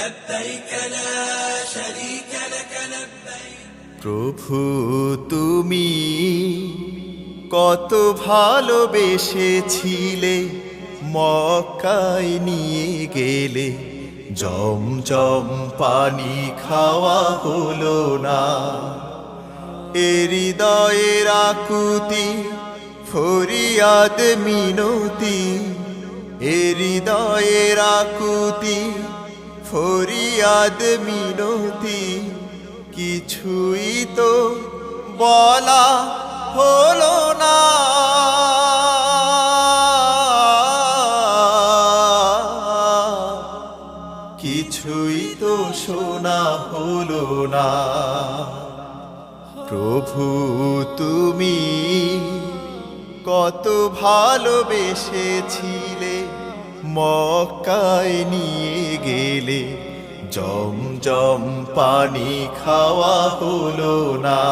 لبيك لا شريك لك لبيك। প্রভু তুমি কত ভালোবেসেছিলে, মক্কায় নিয়ে গেলে, জমজম পানি খাওয়া হলো না। এ হৃদয়ের আকুতি, ফরিয়াদ মিনতি, এ হৃদয়ের আকুতি, ফরিয়াদ মিনতি, কিছুই তো বলা হলো না। কিছুই তো শোনা হলো না। প্রভু তুমি কত ভালোবেসেছিলে, মক্কায় নিয়ে গেলে, জমজম পানি খাওয়া হলো না।